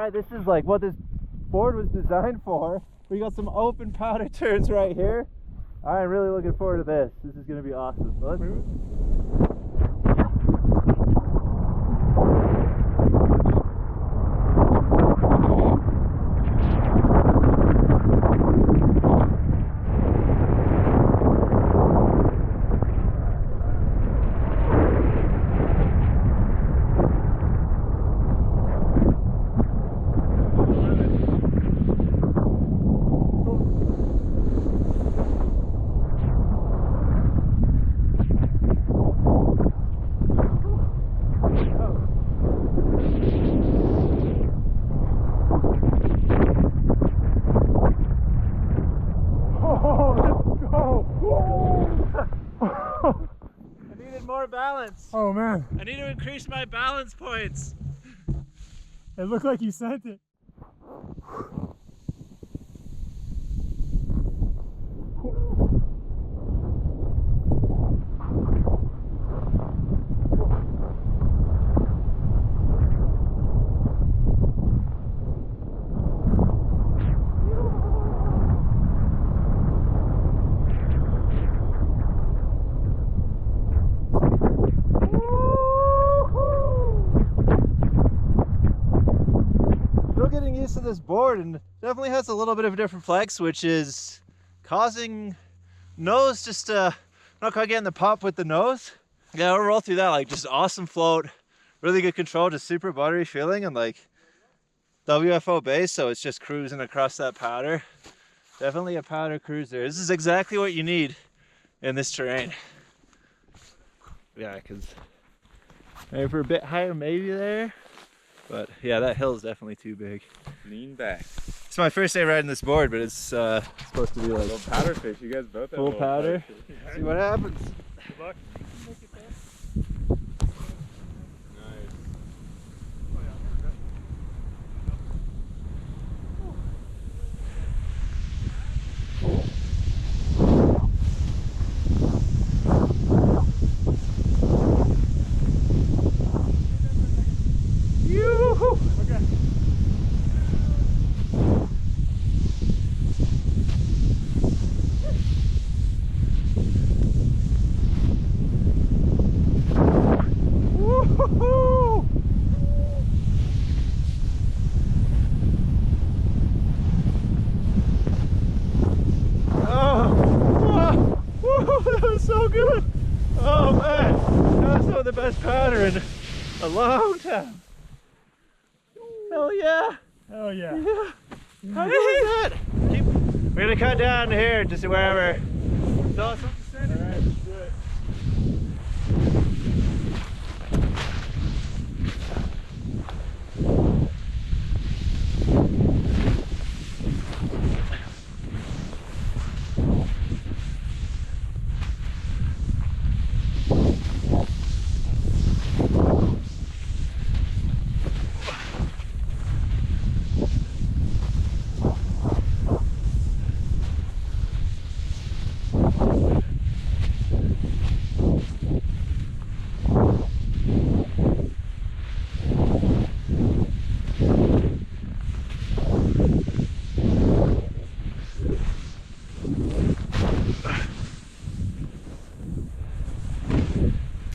right, this is like what this board was designed for. We got some open powder turns right here. I'm really looking forward to this. This is going to be awesome. So let's move. Balance. Oh man. I need to increase my balance points. It looked like you sent it. To this board, and definitely has a little bit of a different flex, which is causing nose just not quite getting the pop with the nose. Yeah, we'll roll through that. Like, just awesome float, really good control, just super buttery feeling, and like WFO base, so it's just cruising across that powder. Definitely a powder cruiser. This is exactly what you need in this terrain. Yeah, because maybe for a bit higher, maybe there. But yeah, that hill is definitely too big. Lean back. It's my first day riding this board, but it's supposed to be like little powder fish. You guys both have full powder. See what happens. Good luck. So good. Oh man, that was some of the best powder in a long time. Hell yeah. Oh yeah. Yeah. How good was that? We're gonna cut down here to see wherever. It's awesome. All right, let's do it.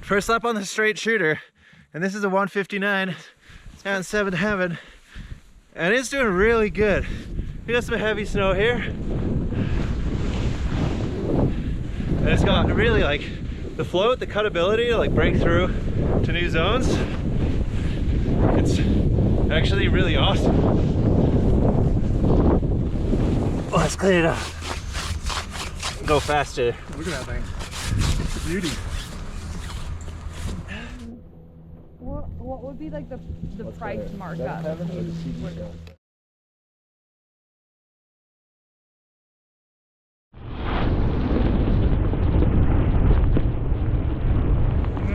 First lap on the Straight Chuter, and this is a 159 down 7th heaven, and it's doing really good. We got some heavy snow here, and it's got really like the float, the cutability to like break through to new zones. It's actually really awesome. Let's clean it up. Go faster. Look at that thing. It's a beauty. What would be like the price markup? And then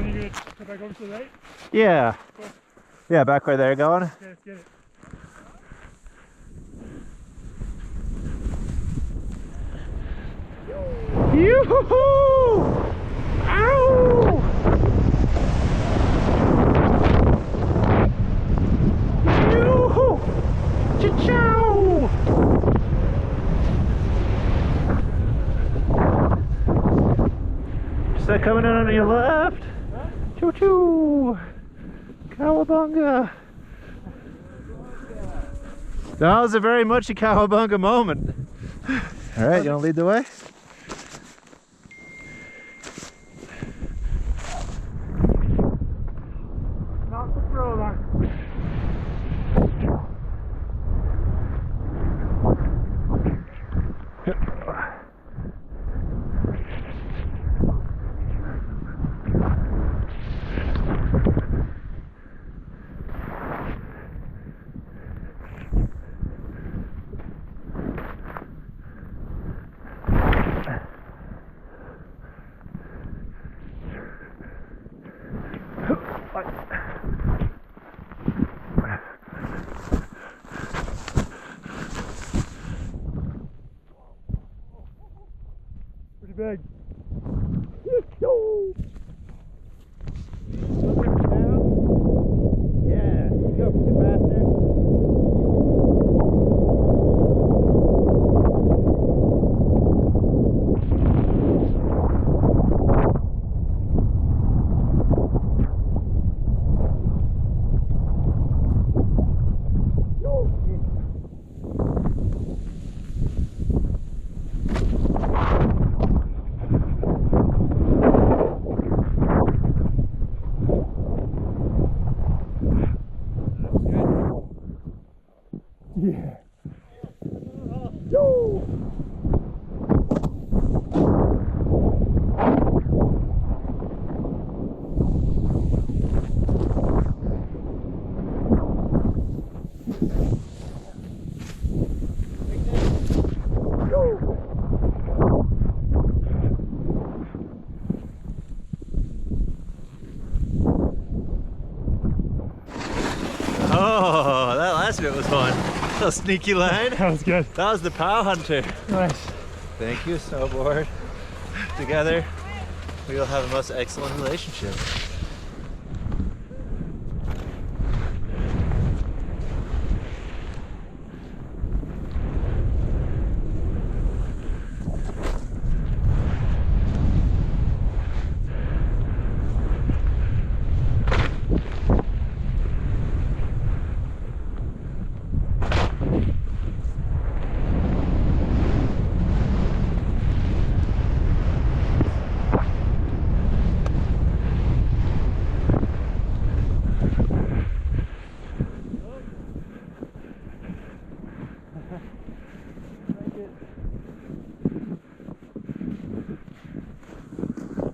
you're gonna cut back over to the right? Yeah. Cool. Yeah, back where they're going. Okay, let's get it. Yoo-hoo-hoo! Ow! Yoo-hoo! Cha-chow! Is that coming in on your left? Choo-choo! Cowabunga! That was a very much a cowabunga moment. All right, you want to lead the way? Not the throw line. Pretty big. Yeah, you go faster. Yeah. Oh, that last bit was fun. A sneaky line. That was good. That was the Pow Hunter. Nice. Thank you, snowboard. Together, we will have a most excellent relationship.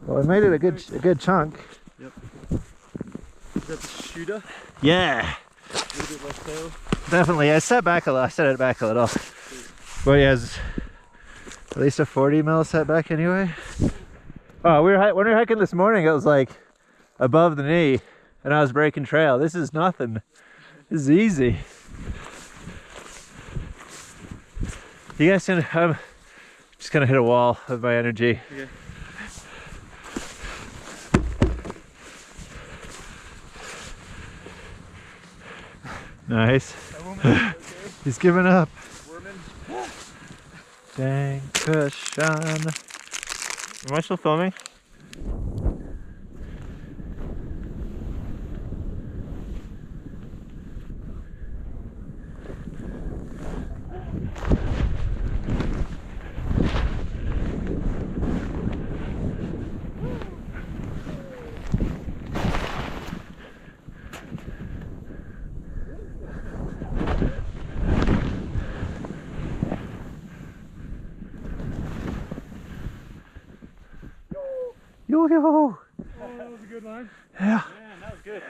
Well, we made it a good chunk. Yep. Is that the shooter? Yeah, A little bit less tail. definitely. I set back a little. I set it back a little. But yeah, it's at least a 40 mil setback anyway. Oh, when we were hiking this morning, it was like above the knee, and I was breaking trail. This is nothing. This is easy. You guys can. I'm just gonna hit a wall of my energy. Okay. Nice. Okay. He's giving up. Worming. Dang cushion. Am I still filming? Yo-yo! Oh, that was a good line. Yeah. Yeah, that was good.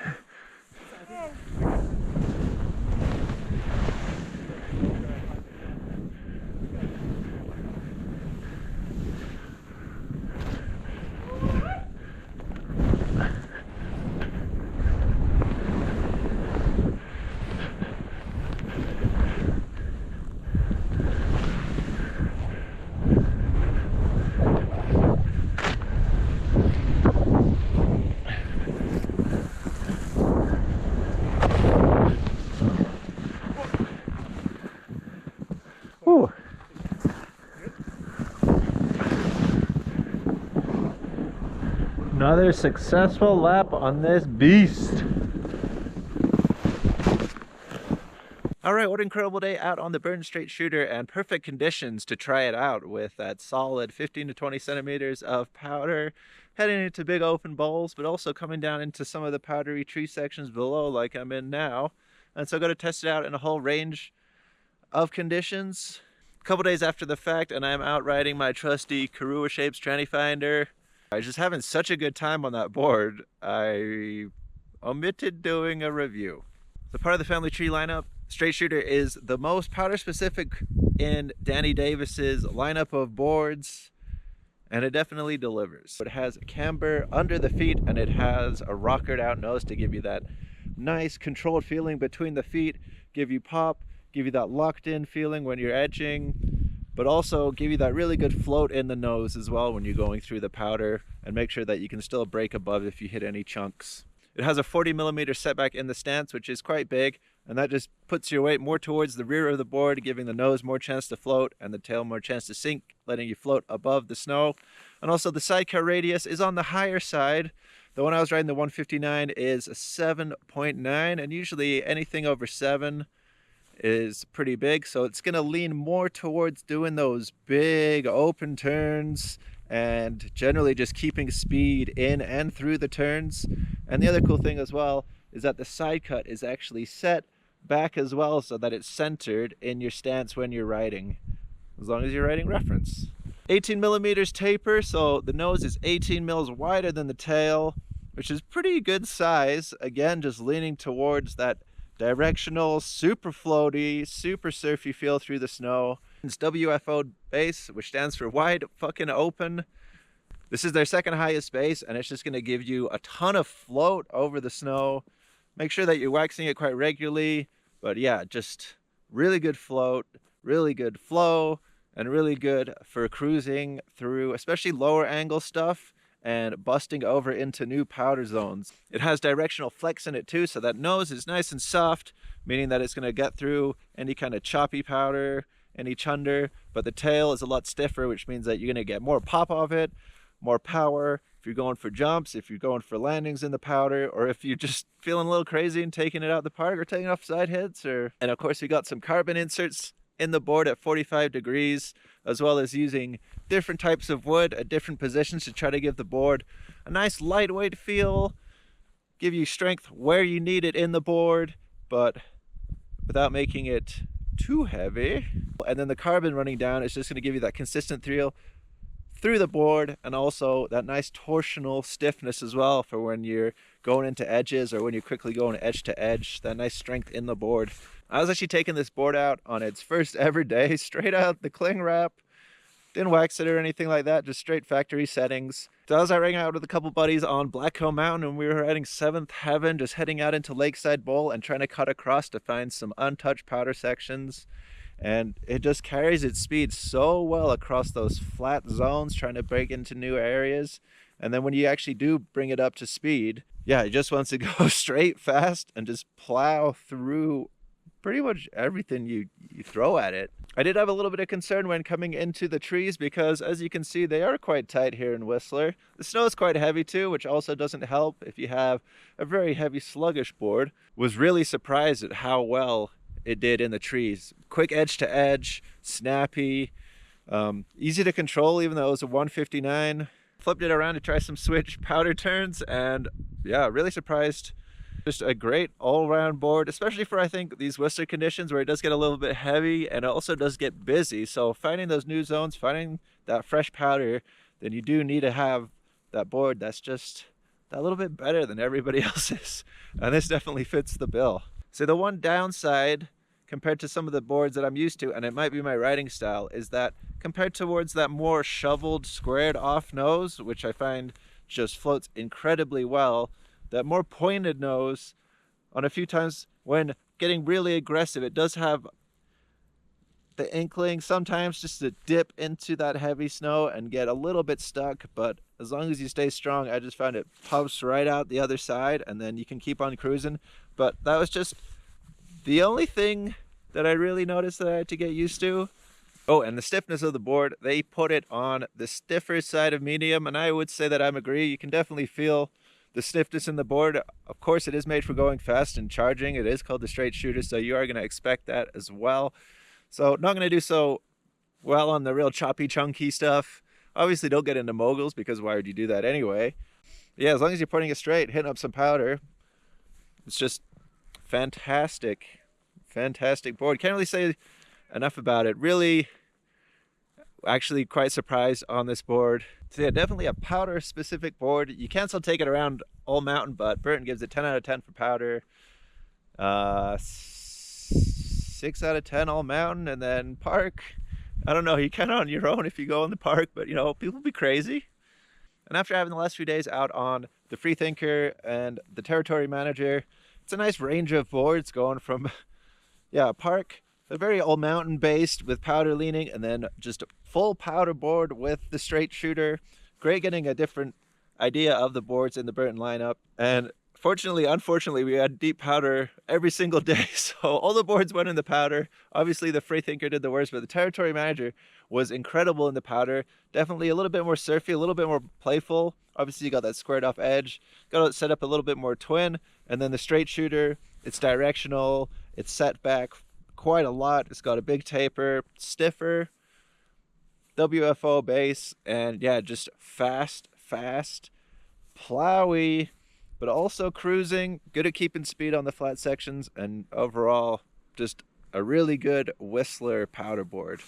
Another successful lap on this beast. All right, what an incredible day out on the Burton Straight Chuter, and perfect conditions to try it out with that solid 15 to 20 centimeters of powder, heading into big open bowls, but also coming down into some of the powdery tree sections below like I'm in now. And so I'm going to test it out in a whole range of conditions. A couple days after the fact, and I'm out riding my trusty Karua Shapes tranny finder. I was just having such a good time on that board, I omitted doing a review. The part of the family tree lineup, Straight Chuter is the most powder specific in Danny Davis's lineup of boards, and it definitely delivers. It has a camber under the feet, and it has a rockered out nose to give you that nice controlled feeling between the feet, give you pop, give you that locked in feeling when you're edging, but also give you that really good float in the nose as well when you're going through the powder, and make sure that you can still break above if you hit any chunks. It has a 40 millimeter setback in the stance, which is quite big, and that just puts your weight more towards the rear of the board, giving the nose more chance to float and the tail more chance to sink, letting you float above the snow. And also the sidecut radius is on the higher side. The one I was riding, the 159, is a 7.9, and usually anything over 7 is pretty big, so it's going to lean more towards doing those big open turns and generally just keeping speed in and through the turns. And the other cool thing as well is that the side cut is actually set back as well, so that it's centered in your stance when you're riding, as long as you're riding reference. 18 millimeters taper, so the nose is 18 mils wider than the tail, which is pretty good size. Again, just leaning towards that directional, super floaty, super surfy feel through the snow. It's WFO base, which stands for wide fucking open. This is their second highest base, and it's just going to give you a ton of float over the snow. Make sure that you're waxing it quite regularly, but yeah, just really good float, really good flow, and really good for cruising through especially lower angle stuff and busting over into new powder zones. It has directional flex in it too, so that nose is nice and soft, meaning that it's going to get through any kind of choppy powder, any chunder, but the tail is a lot stiffer, which means that you're going to get more pop of it, more power. If you're going for jumps, if you're going for landings in the powder, or if you're just feeling a little crazy and taking it out the park or taking off side hits. And of course we got some carbon inserts in the board at 45 degrees, as well as using different types of wood at different positions to try to give the board a nice lightweight feel, give you strength where you need it in the board, but without making it too heavy. And then the carbon running down is just going to give you that consistent feel through the board, and also that nice torsional stiffness as well for when you're going into edges or when you're quickly going edge to edge, that nice strength in the board. I was actually taking this board out on its first ever day, straight out the cling wrap. Didn't wax it or anything like that, just straight factory settings. So I was riding out with a couple buddies on Blackcomb Mountain, and we were riding 7th Heaven, just heading out into Lakeside Bowl and trying to cut across to find some untouched powder sections. And it just carries its speed so well across those flat zones, trying to break into new areas. And then when you actually do bring it up to speed, yeah, it just wants to go straight fast and just plow through pretty much everything you throw at it. I did have a little bit of concern when coming into the trees, because as you can see, they are quite tight here in Whistler. The snow is quite heavy too, which also doesn't help if you have a very heavy sluggish board. Was really surprised at how well it did in the trees. Quick edge to edge, snappy, easy to control even though it was a 159. Flipped it around to try some switch powder turns, and yeah, really surprised. Just a great all-round board, especially for, I think, these Whistler conditions where it does get a little bit heavy and it also does get busy. So finding those new zones, finding that fresh powder, then you do need to have that board that's just that little bit better than everybody else's. And this definitely fits the bill. So the one downside compared to some of the boards that I'm used to, and it might be my riding style, is that compared towards that more shoveled, squared off nose, which I find just floats incredibly well, that more pointed nose, on a few times when getting really aggressive, it does have the inkling sometimes just to dip into that heavy snow and get a little bit stuck, but as long as you stay strong, I just found it pops right out the other side and then you can keep on cruising. But that was just the only thing that I really noticed that I had to get used to. Oh, and the stiffness of the board, they put it on the stiffer side of medium, and I would say that I'm agree. You can definitely feel the stiffness in the board. Of course, it is made for going fast and charging. It is called the Straight Chuter, so you are going to expect that as well. So not going to do so well on the real choppy, chunky stuff. Obviously, don't get into moguls, because why would you do that anyway? Yeah, as long as you're putting it straight, hitting up some powder, it's just fantastic. Fantastic board. Can't really say enough about it. Really, actually quite surprised on this board. So yeah, definitely a powder specific board. You can still take it around all mountain, but Burton gives it 10 out of 10 for powder. 6 out of 10 all mountain, and then park. I don't know, you kind of on your own if you go in the park, but you know, people be crazy. And after having the last few days out on the Freethinker and the Territory Manager, it's a nice range of boards going from, yeah, park, a very all mountain based with powder leaning, and then just a full powder board with the Straight Chuter. Great getting a different idea of the boards in the Burton lineup. And fortunately, unfortunately, we had deep powder every single day. So all the boards went in the powder. Obviously, the Freethinker did the worst, but the Territory Manager was incredible in the powder. Definitely a little bit more surfy, a little bit more playful. Obviously, you got that squared off edge. Got it set up a little bit more twin. And then the Straight Chuter, it's directional. It's set back quite a lot. It's got a big taper, stiffer, WFO base, and yeah, just fast, plowy, but also cruising, good at keeping speed on the flat sections, and overall just a really good Whistler powder board.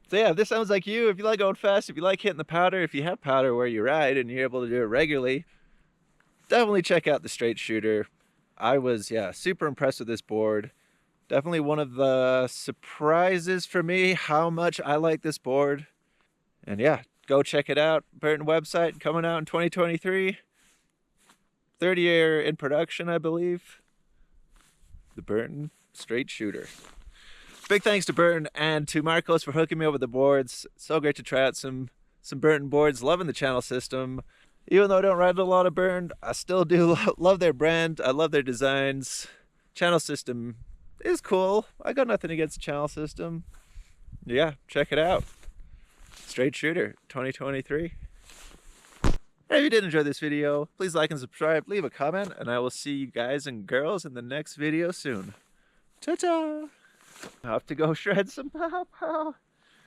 So yeah, if this sounds like you, if you like going fast, if you like hitting the powder, if you have powder where you ride and you're able to do it regularly, definitely check out the Straight Chuter. I was, yeah, super impressed with this board. Definitely one of the surprises for me, how much I like this board. And yeah, go check it out. Burton website coming out in 2023. Third year in production, I believe. The Burton Straight Chuter. Big thanks to Burton and to Marcos for hooking me over the boards. So great to try out some Burton boards. Loving the channel system. Even though I don't ride a lot of Burton, I still do love their brand. I love their designs. Channel system is cool. I got nothing against the channel system. Yeah, check it out. Straight Chuter 2023. If you did enjoy this video, please like and subscribe, leave a comment, and I will see you guys and girls in the next video soon. Ta-ta! I have to go shred some pow pow.